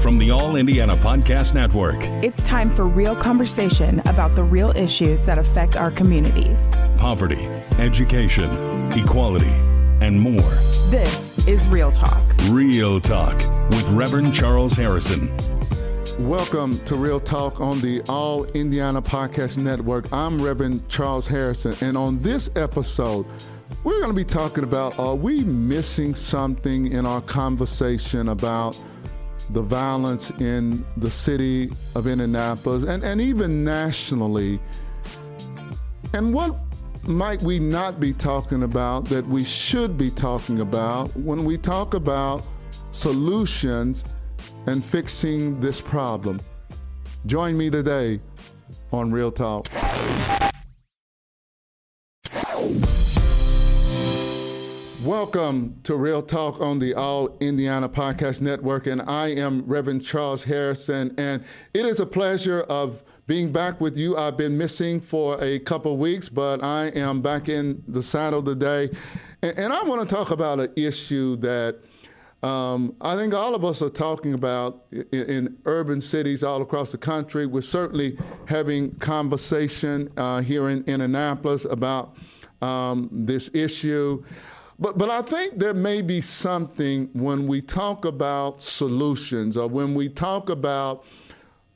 from the All Indiana Podcast Network. It's time for real conversation about the real issues that affect our communities. Poverty, education, equality, and more. This is Real Talk. Real Talk with Reverend Charles Harrison. Welcome to Real Talk on the All Indiana Podcast Network. I'm Reverend Charles Harrison, and on this episode, we're going to be talking about, are we missing something in our conversation about the violence in the city of Indianapolis and even nationally? And what might we not be talking about that we should be talking about when we talk about solutions and fixing this problem? Join me today on Real Talk. Welcome to Real Talk on the All Indiana Podcast Network, and I am Reverend Charles Harrison, and it is a pleasure of being back with you. I've been missing for a couple weeks, but I am back in the saddle today, and I want to talk about an issue that I think all of us are talking about in urban cities all across the country. We're certainly having conversation here in Indianapolis about this issue. But I think there may be something when we talk about solutions or when we talk about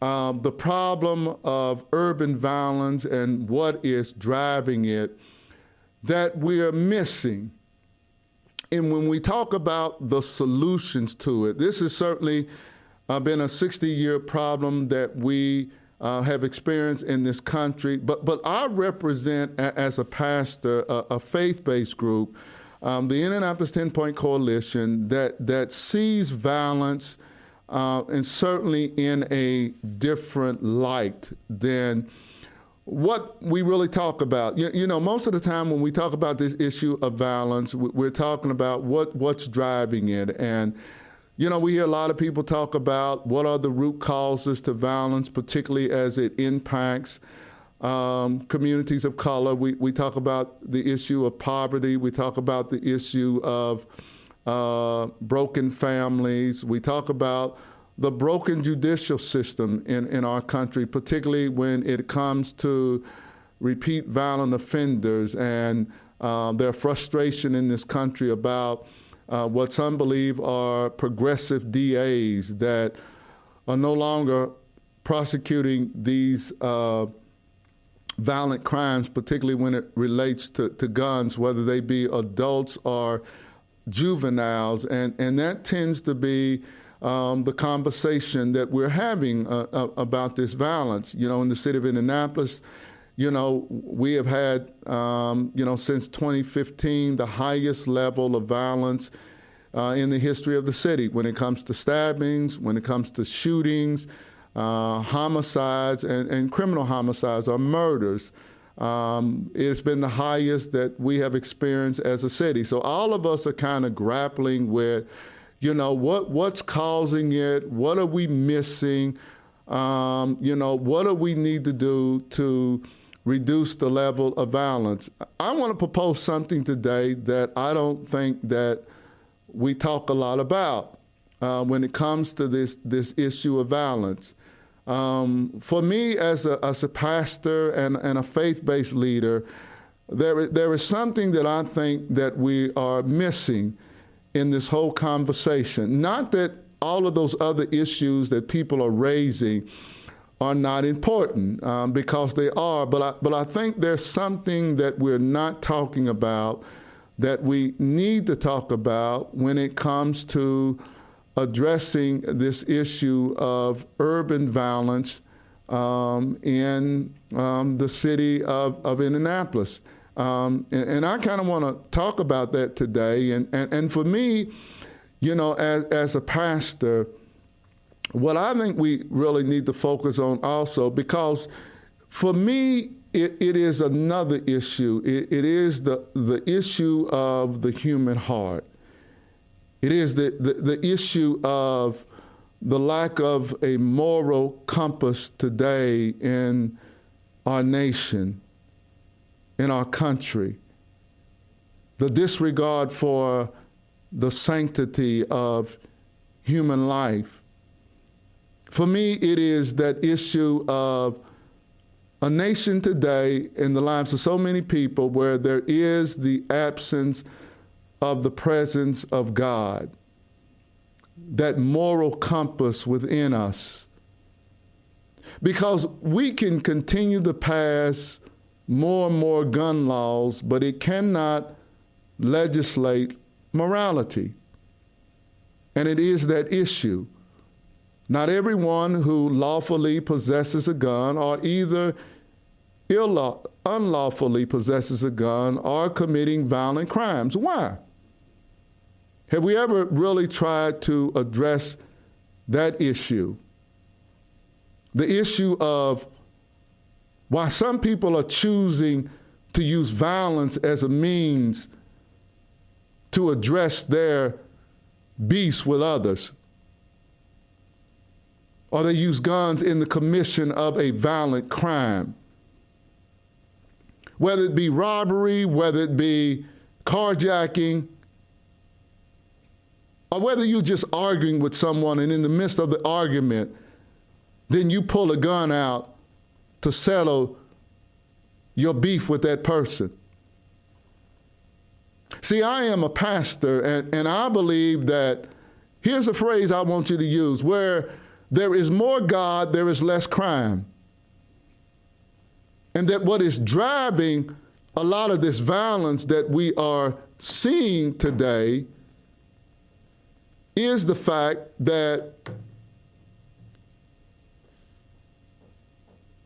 the problem of urban violence and what is driving it that we are missing. And when we talk about the solutions to it, this has certainly been a 60-year problem that we have experienced in this country. But I represent, as a pastor, a faith-based group, the Indianapolis 10-Point Coalition, that sees violence and certainly in a different light than what we really talk about. You know, most of the time when we talk about this issue of violence, we're talking about what's driving it. And, you know, we hear a lot of people talk about what are the root causes to violence, particularly as it impacts communities of color. We talk about the issue of poverty. We talk about the issue of broken families. We talk about the broken judicial system in our country, particularly when it comes to repeat violent offenders and their frustration in this country about what some believe are progressive DAs that are no longer prosecuting these violent crimes, particularly when it relates to guns, whether they be adults or juveniles. And that tends to be the conversation that we're having about this violence. You know, in the city of Indianapolis, you know, we have had, since 2015, the highest level of violence in the history of the city when it comes to stabbings, when it comes to shootings, homicides and criminal homicides or murders. It's been the highest that we have experienced as a city. So all of us are kind of grappling with, you know, what's causing it? What are we missing? What do we need to do to reduce the level of violence? I want to propose something today that I don't think that we talk a lot about when it comes to this issue of violence. For me, as a pastor and a faith-based leader, there is something that I think that we are missing in this whole conversation. Not that all of those other issues that people are raising are not important, because they are, but I think there's something that we're not talking about that we need to talk about when it comes to addressing this issue of urban violence in the city of Indianapolis. And I kind of want to talk about that today. And for me, you know, as a pastor, what I think we really need to focus on also, because for me, it is another issue. It is the issue of the human heart. It is the issue of the lack of a moral compass today in our nation, in our country, the disregard for the sanctity of human life. For me, it is that issue of a nation today in the lives of so many people where there is the absence of the presence of God, that moral compass within us. Because we can continue to pass more and more gun laws, but it cannot legislate morality. And it is that issue. Not everyone who lawfully possesses a gun or either unlawfully possesses a gun are committing violent crimes. Why? Have we ever really tried to address that issue? The issue of why some people are choosing to use violence as a means to address their beefs with others. Or they use guns in the commission of a violent crime. Whether it be robbery, whether it be carjacking, or whether you're just arguing with someone and in the midst of the argument, then you pull a gun out to settle your beef with that person. See, I am a pastor, and I believe that, here's a phrase I want you to use, where there is more God, there is less crime. And that what is driving a lot of this violence that we are seeing today is the fact that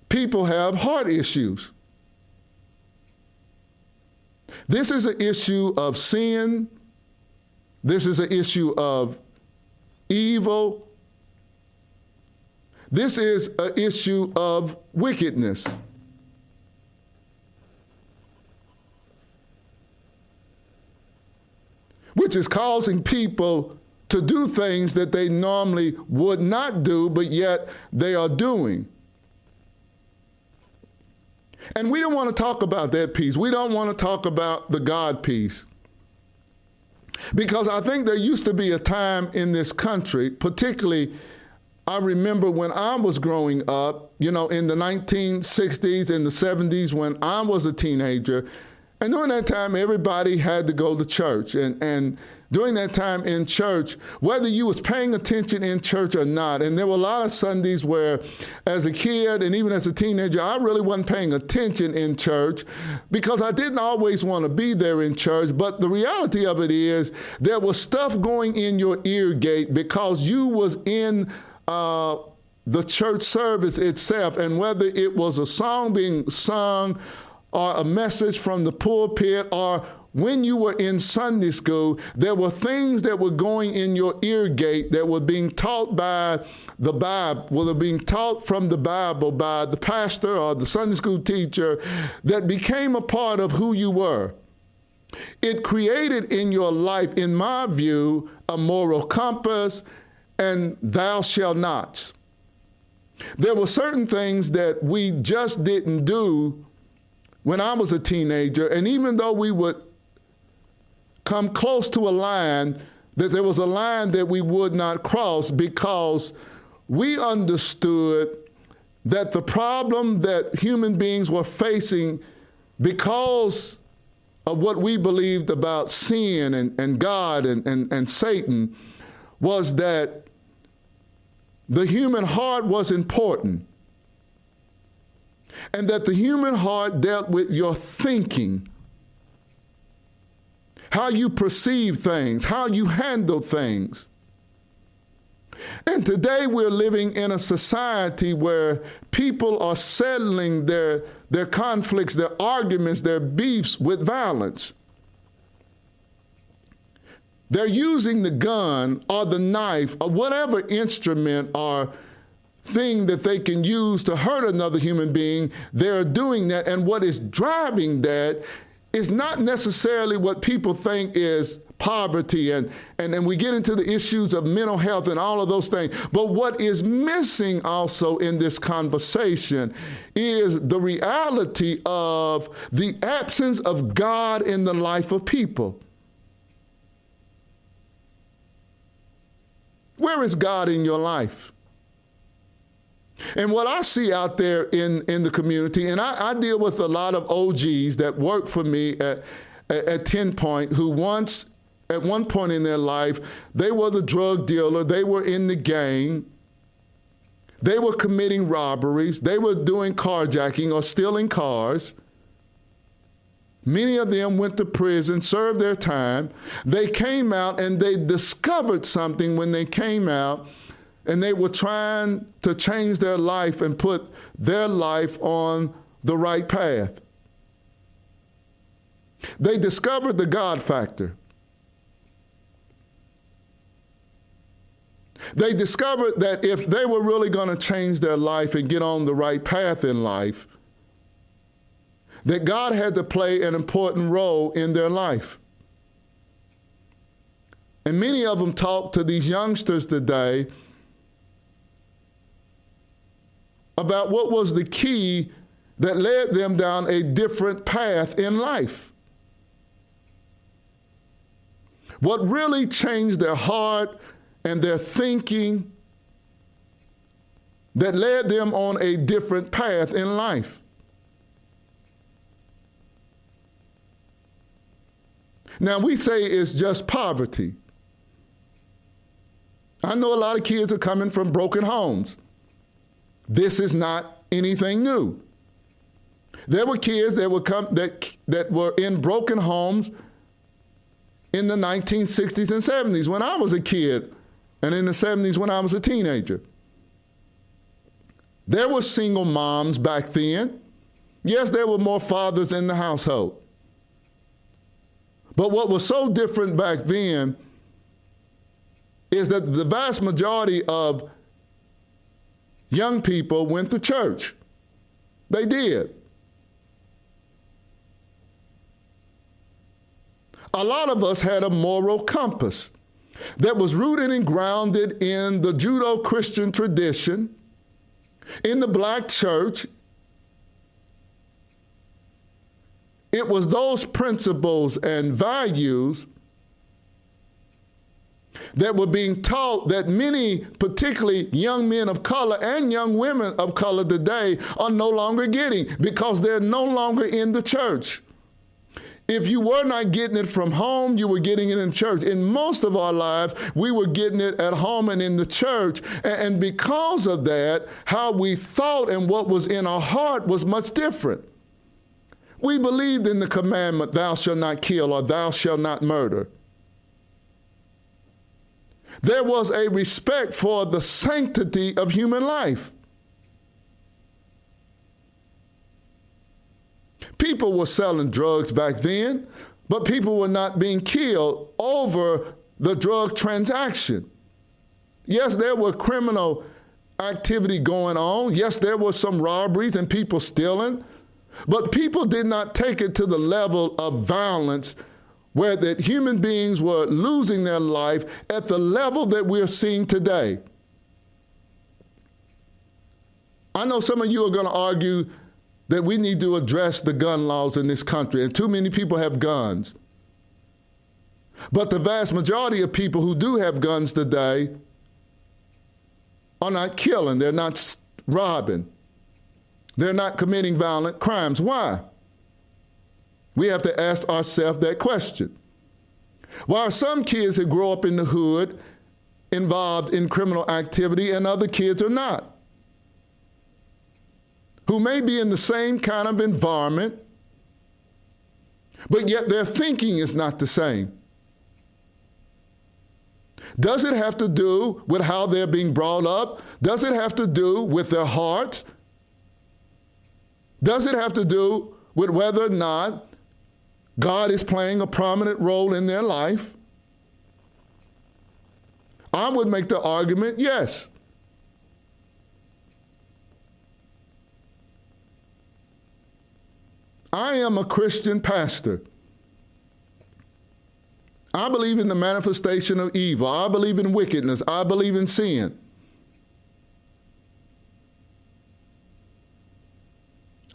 people have heart issues. This is an issue of sin. This is an issue of evil. This is an issue of wickedness. Which is causing people to do things that they normally would not do, but yet they are doing. And we don't want to talk about that piece. We don't want to talk about the God piece. Because I think there used to be a time in this country, particularly I remember when I was growing up, in the 1960s and the 70s when I was a teenager. And during that time, everybody had to go to church. And during that time in church, whether you was paying attention in church or not, and there were a lot of Sundays where as a kid and even as a teenager, I really wasn't paying attention in church because I didn't always want to be there in church. But the reality of it is there was stuff going in your ear gate because you was in the church service itself. And whether it was a song being sung or a message from the pulpit, or when you were in Sunday school, there were things that were going in your ear gate that were being taught by the Bible, were being taught from the Bible by the pastor or the Sunday school teacher that became a part of who you were. It created in your life, in my view, a moral compass and thou shalt nots. There were certain things that we just didn't do when I was a teenager, and even though we would come close to a line, that there was a line that we would not cross because we understood that the problem that human beings were facing because of what we believed about sin and God and Satan was that the human heart was important. And that the human heart dealt with your thinking, how you perceive things, how you handle things. And today we're living in a society where people are settling their conflicts, their arguments, their beefs with violence. They're using the gun or the knife or whatever instrument or thing that they can use to hurt another human being. They're doing that, and what is driving that is not necessarily what people think is poverty, and we get into the issues of mental health and all of those things. But what is missing also in this conversation is the reality of the absence of God in the life of people. Where is God in your life? And what I see out there in the community, and I deal with a lot of OGs that work for me at 10 Point, who once, at one point in their life, they were the drug dealer, they were in the gang, they were committing robberies, they were doing carjacking or stealing cars. Many of them went to prison, served their time. They came out and they discovered something when they came out, and they were trying to change their life and put their life on the right path. They discovered the God factor. They discovered that if they were really going to change their life and get on the right path in life, that God had to play an important role in their life. And many of them talk to these youngsters today about what was the key that led them down a different path in life. What really changed their heart and their thinking that led them on a different path in life. Now, we say it's just poverty. I know a lot of kids are coming from broken homes. This is not anything new. There were kids that would come that were in broken homes in the 1960s and 70s when I was a kid, and in the 70s when I was a teenager. There were single moms back then. Yes, there were more fathers in the household. But what was so different back then is that the vast majority of young people went to church. They did. A lot of us had a moral compass that was rooted and grounded in the Judeo-Christian tradition, in the black church. It was those principles and values that were being taught that many, particularly young men of color and young women of color today, are no longer getting because they're no longer in the church. If you were not getting it from home, you were getting it in church. In most of our lives, we were getting it at home and in the church. And because of that, how we thought and what was in our heart was much different. We believed in the commandment, thou shalt not kill or thou shalt not murder. There was a respect for the sanctity of human life. People were selling drugs back then, but people were not being killed over the drug transaction. Yes, there were criminal activity going on. Yes, there were some robberies and people stealing, but people did not take it to the level of violence where that human beings were losing their life at the level that we're seeing today. I know some of you are going to argue that we need to address the gun laws in this country, and too many people have guns. But the vast majority of people who do have guns today are not killing, they're not robbing, they're not committing violent crimes. Why? We have to ask ourselves that question. Why are some kids who grow up in the hood involved in criminal activity and other kids are not? Who may be in the same kind of environment, but yet their thinking is not the same. Does it have to do with how they're being brought up? Does it have to do with their hearts? Does it have to do with whether or not God is playing a prominent role in their life? I would make the argument, yes. I am a Christian pastor. I believe in the manifestation of evil. I believe in wickedness. I believe in sin.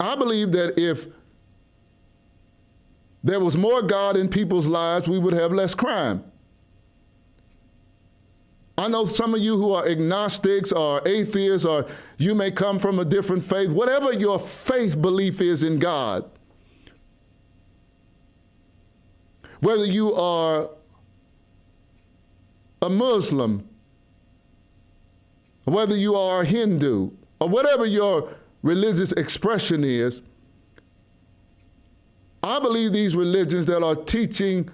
I believe that if there was more God in people's lives, we would have less crime. I know some of you who are agnostics or atheists, or you may come from a different faith. Whatever your faith belief is in God, whether you are a Muslim, whether you are a Hindu, or whatever your religious expression is, I believe these religions that are teaching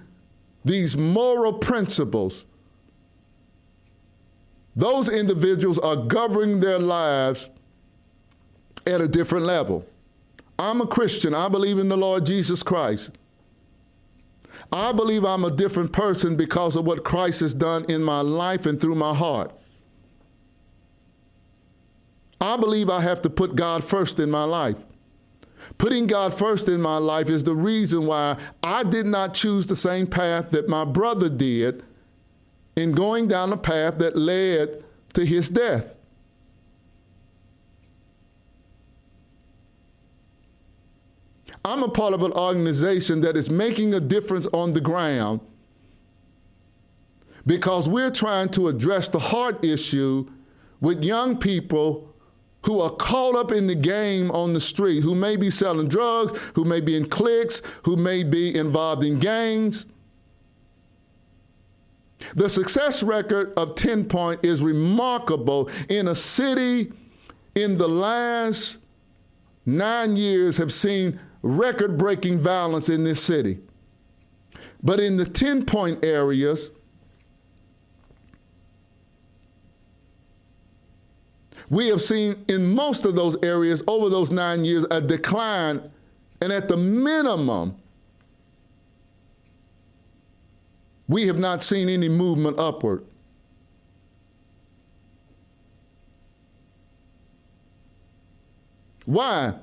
these moral principles, those individuals are governing their lives at a different level. I'm a Christian. I believe in the Lord Jesus Christ. I believe I'm a different person because of what Christ has done in my life and through my heart. I believe I have to put God first in my life. Putting God first in my life is the reason why I did not choose the same path that my brother did in going down the path that led to his death. I'm a part of an organization that is making a difference on the ground because we're trying to address the heart issue with young people who are caught up in the game on the street, who may be selling drugs, who may be in cliques, who may be involved in gangs. The success record of 10 Point is remarkable. In a city in the last 9 years have seen record-breaking violence in this city. But in the 10 Point areas, we have seen in most of those areas over those 9 years a decline, and at the minimum, we have not seen any movement upward. Why?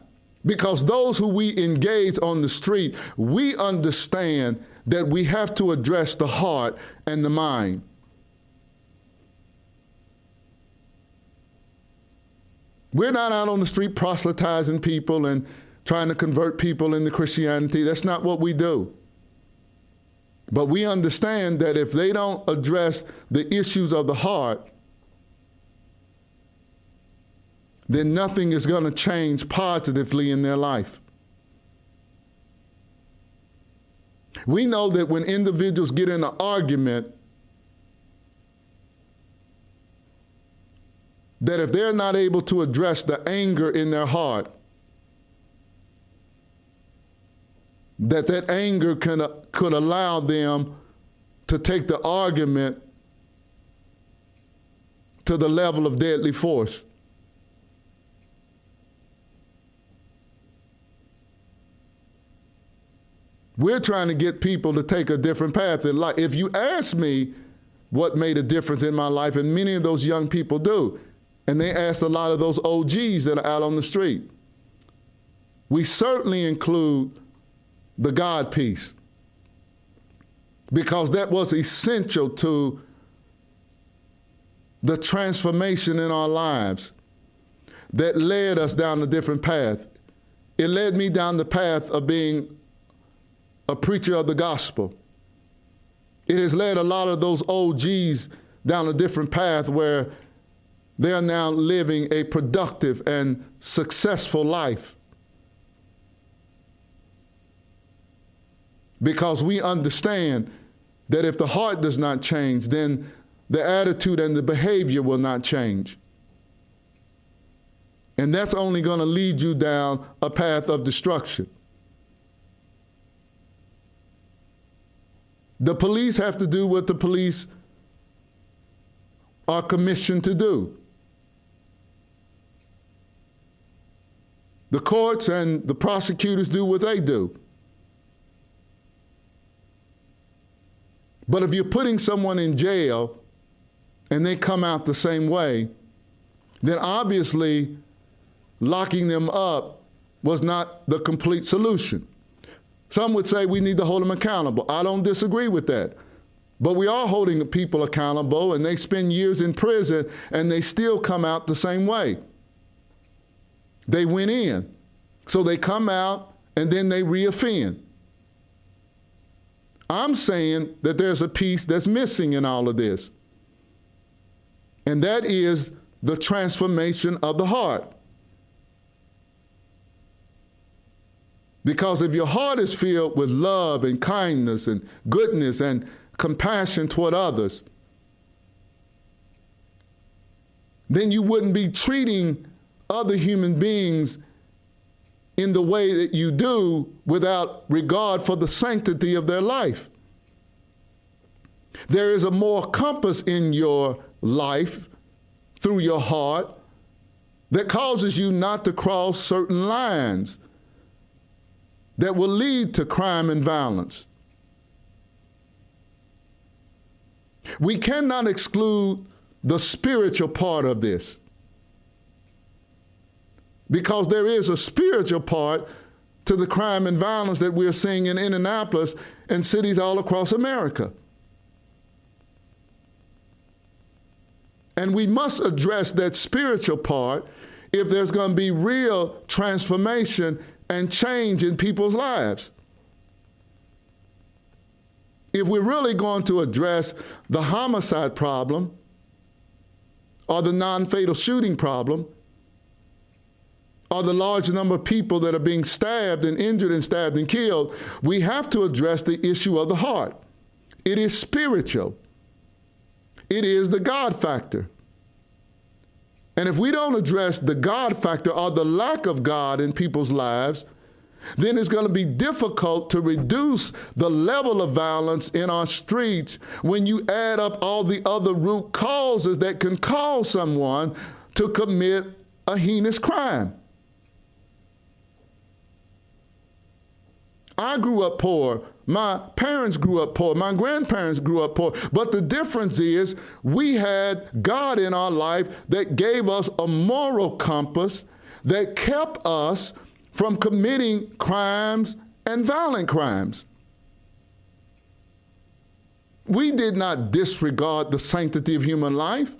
Because those who we engage on the street, we understand that we have to address the heart and the mind. We're not out on the street proselytizing people and trying to convert people into Christianity. That's not what we do. But we understand that if they don't address the issues of the heart, then nothing is going to change positively in their life. We know that when individuals get in an argument, that if they're not able to address the anger in their heart, that anger could allow them to take the argument to the level of deadly force. We're trying to get people to take a different path in life. If you ask me what made a difference in my life, and many of those young people do, and they ask a lot of those OGs that are out on the street, we certainly include the God piece, because that was essential to the transformation in our lives that led us down a different path. It led me down the path of being a preacher of the gospel. It has led a lot of those OGs down a different path where they are now living a productive and successful life. Because we understand that if the heart does not change, then the attitude and the behavior will not change. And that's only going to lead you down a path of destruction. The police have to do what the police are commissioned to do. The courts and the prosecutors do what they do. But if you're putting someone in jail and they come out the same way, then obviously locking them up was not the complete solution. Some would say we need to hold them accountable. I don't disagree with that. But we are holding the people accountable, and they spend years in prison, and they still come out the same way. They went in. So they come out, and then they reoffend. I'm saying that there's a piece that's missing in all of this. and that is the transformation of the heart. Because if your heart is filled with love and kindness and goodness and compassion toward others, then you wouldn't be treating other human beings in the way that you do without regard for the sanctity of their life. There is a moral compass in your life through your heart that causes you not to cross certain lines that will lead to crime and violence. We cannot exclude the spiritual part of this, because there is a spiritual part to the crime and violence that we're seeing in Indianapolis and cities all across America. And we must address that spiritual part if there's going to be real transformation and change in people's lives. If we're really going to address the homicide problem or the non-fatal shooting problem or the large number of people that are being stabbed and injured and stabbed and killed, we have to address the issue of the heart. It is spiritual. It is the God factor. And if we don't address the God factor or the lack of God in people's lives, then it's going to be difficult to reduce the level of violence in our streets when you add up all the other root causes that can cause someone to commit a heinous crime. I grew up poor. My parents grew up poor. My grandparents grew up poor. But the difference is we had God in our life that gave us a moral compass that kept us from committing crimes and violent crimes. We did not disregard the sanctity of human life.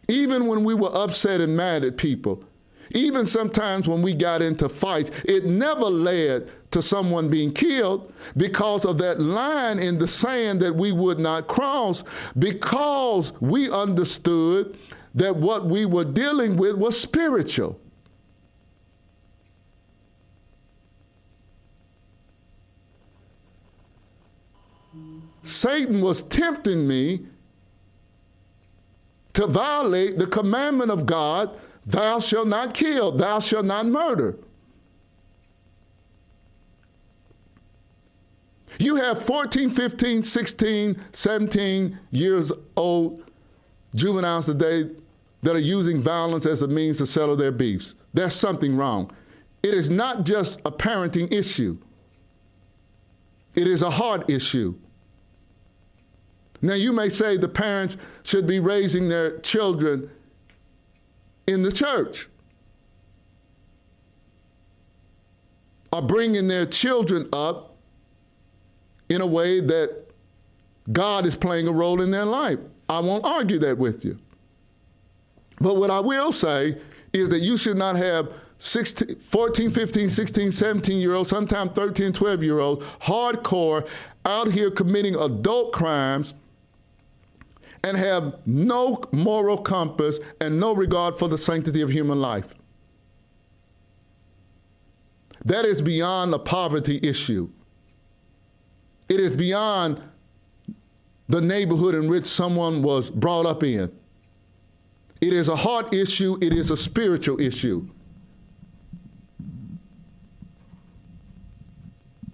Even when we were upset and mad at people, even sometimes when we got into fights, it never led to someone being killed because of that line in the sand that we would not cross, because we understood that what we were dealing with was spiritual. Satan was tempting me to violate the commandment of God, thou shalt not kill, thou shalt not murder. You have 14, 15, 16, 17 years old juveniles today that are using violence as a means to settle their beefs. There's something wrong. It is not just a parenting issue. It is a heart issue. Now, you may say the parents should be raising their children in the church or bringing their children up in a way that God is playing a role in their life. I won't argue that with you. But what I will say is that you should not have 14, 15, 16, 17-year-olds, sometimes 13, 12-year-olds, hardcore, out here committing adult crimes and have no moral compass and no regard for the sanctity of human life. That is beyond a poverty issue. It is beyond the neighborhood in which someone was brought up in. It is a heart issue. It is a spiritual issue.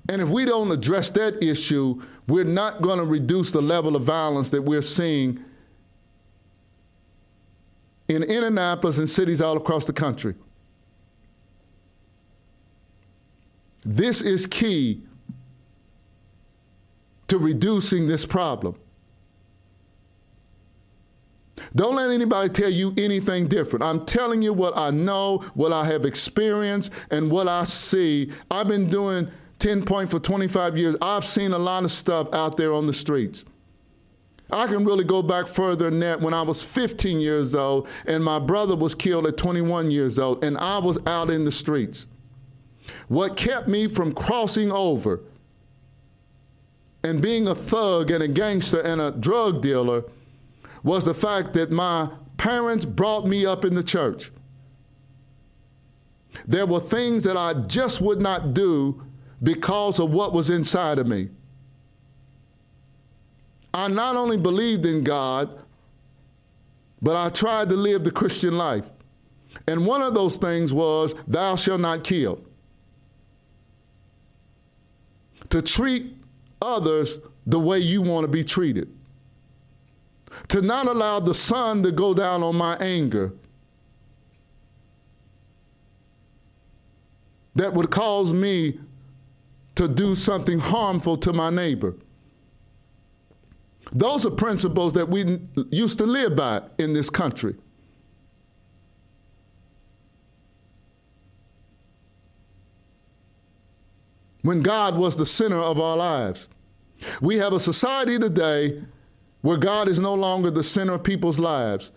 And if we don't address that issue, we're not going to reduce the level of violence that we're seeing in Indianapolis and cities all across the country. This is key to reducing this problem. Don't let anybody tell you anything different. I'm telling you what I know, what I have experienced, and what I see. I've been doing 10 Point for 25 years. I've seen a lot of stuff out there on the streets. I can really go back further than that when I was 15 years old and my brother was killed at 21 years old and I was out in the streets. What kept me from crossing over and being a thug and a gangster and a drug dealer was the fact that my parents brought me up in the church. There were things that I just would not do because of what was inside of me. I not only believed in God, but I tried to live the Christian life. And one of those things was, thou shalt not kill. To treat others the way you want to be treated. To not allow the sun to go down on my anger that would cause me to do something harmful to my neighbor. Those are principles that we used to live by in this country. When God was the center of our lives. We have a society today where God is no longer the center of people's lives.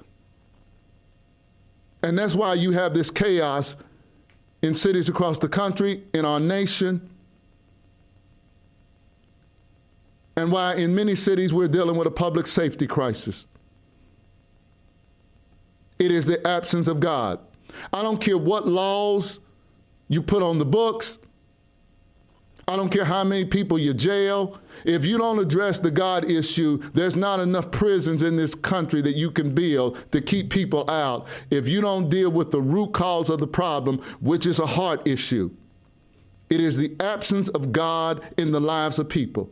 And that's why you have this chaos in cities across the country, in our nation, and why in many cities we're dealing with a public safety crisis. It is the absence of God. I don't care what laws you put on the books. I don't care how many people you jail. If you don't address the God issue, there's not enough prisons in this country that you can build to keep people out if you don't deal with the root cause of the problem, which is a heart issue. It is the absence of God in the lives of people.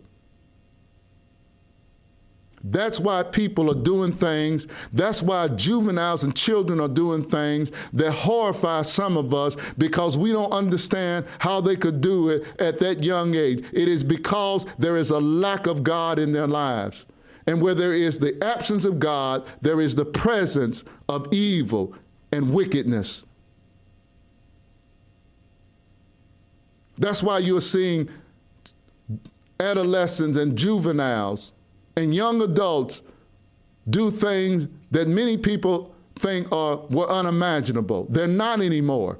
That's why people are doing things. That's why juveniles and children are doing things that horrify some of us because we don't understand how they could do it at that young age. It is because there is a lack of God in their lives. And where there is the absence of God, there is the presence of evil and wickedness. That's why you're seeing adolescents and juveniles and young adults do things that many people think were unimaginable. They're not anymore.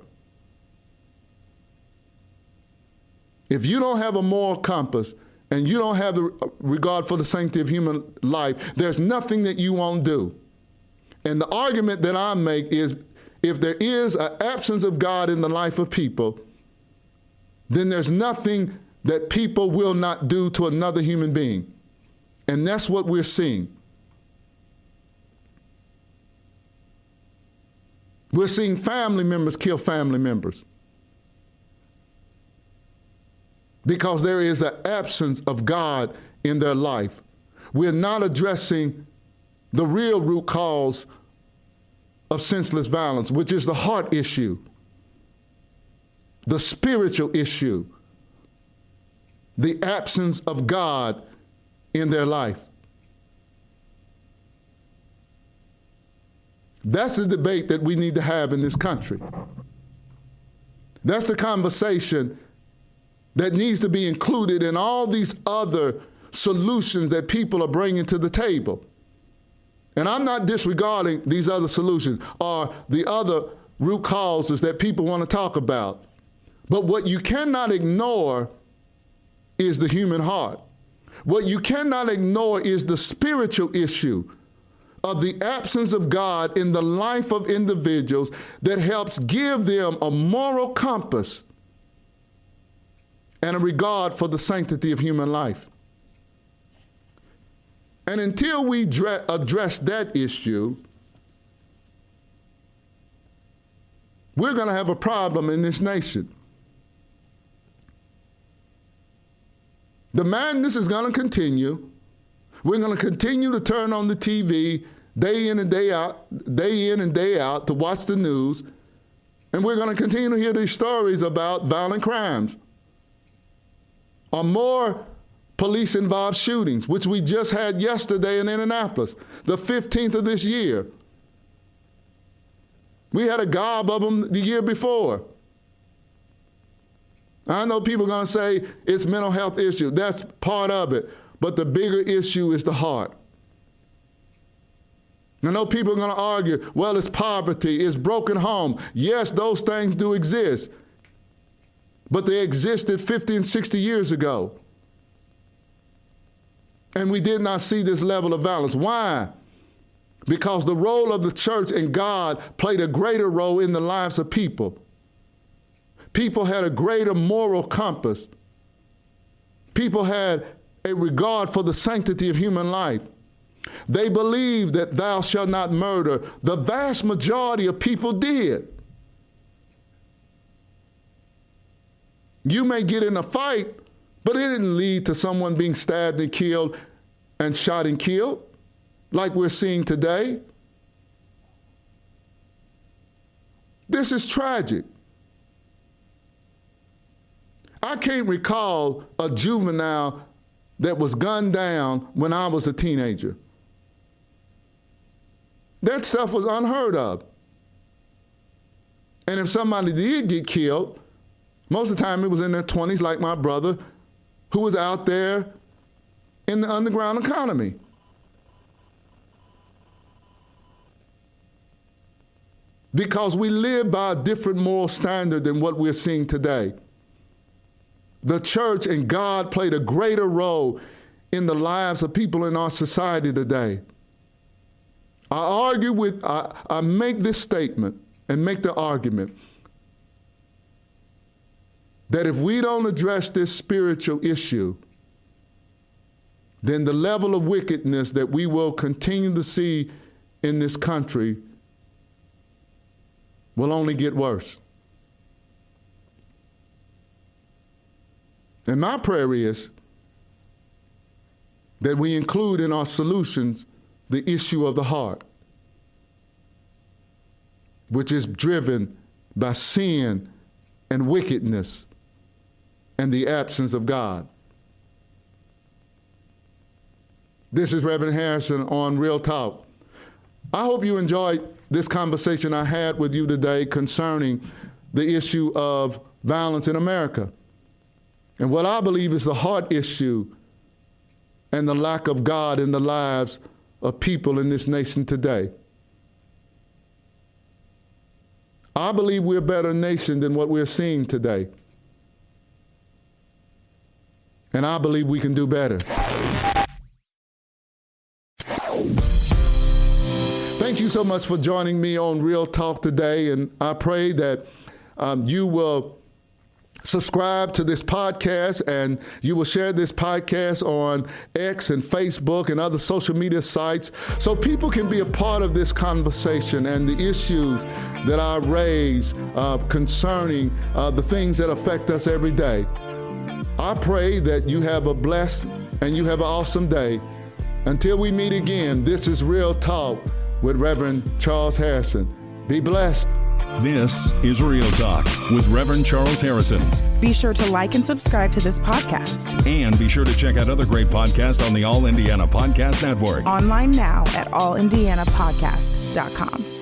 If you don't have a moral compass and you don't have the regard for the sanctity of human life, there's nothing that you won't do. And the argument that I make is if there is an absence of God in the life of people, then there's nothing that people will not do to another human being. And that's what we're seeing. We're seeing family members kill family members because there is an absence of God in their life. We're not addressing the real root cause of senseless violence, which is the heart issue, the spiritual issue, the absence of God in their life. That's the debate that we need to have in this country. That's the conversation that needs to be included in all these other solutions that people are bringing to the table. And I'm not disregarding these other solutions or the other root causes that people want to talk about. But what you cannot ignore is the human heart. What you cannot ignore is the spiritual issue of the absence of God in the life of individuals that helps give them a moral compass and a regard for the sanctity of human life. And until we address that issue, we're going to have a problem in this nation. The madness is going to continue. We're going to continue to turn on the TV day in and day out to watch the news. And we're going to continue to hear these stories about violent crimes or more police-involved shootings, which we just had yesterday in Indianapolis, the 15th of this year. We had a gob of them the year before. I know people are going to say it's mental health issue. That's part of it. But the bigger issue is the heart. I know people are going to argue, well, it's poverty, it's broken home. Yes, those things do exist. But they existed 50 and 60 years ago. And we did not see this level of violence. Why? because the role of the church and God played a greater role in the lives of people. People had a greater moral compass. People had a regard for the sanctity of human life. They believed that thou shalt not murder. The vast majority of people did. You may get in a fight, but it didn't lead to someone being stabbed and killed and shot and killed like we're seeing today. This is tragic. I can't recall a juvenile that was gunned down when I was a teenager. That stuff was unheard of. And if somebody did get killed, most of the time it was in their 20s, like my brother, who was out there in the underground economy. Because we live by a different moral standard than what we're seeing today. The church and God played a greater role in the lives of people in our society today. I make this statement and make the argument that if we don't address this spiritual issue, then the level of wickedness that we will continue to see in this country will only get worse. And my prayer is that we include in our solutions the issue of the heart, which is driven by sin and wickedness and the absence of God. This is Reverend Harrison on Real Talk. I hope you enjoyed this conversation I had with you today concerning the issue of violence in America and what I believe is the heart issue and the lack of God in the lives of people in this nation today. I believe we're a better nation than what we're seeing today. And I believe we can do better. Thank you so much for joining me on Real Talk today, and I pray that you will subscribe to this podcast and you will share this podcast on X and Facebook and other social media sites so people can be a part of this conversation and the issues that I raise concerning the things that affect us every day. I pray that you have a blessed and you have an awesome day. Until we meet again, this is Real Talk with Reverend Charles Harrison. Be blessed. This is Real Talk with Reverend Charles Harrison. Be sure to like and subscribe to this podcast. And be sure to check out other great podcasts on the All Indiana Podcast Network. Online now at allindianapodcast.com.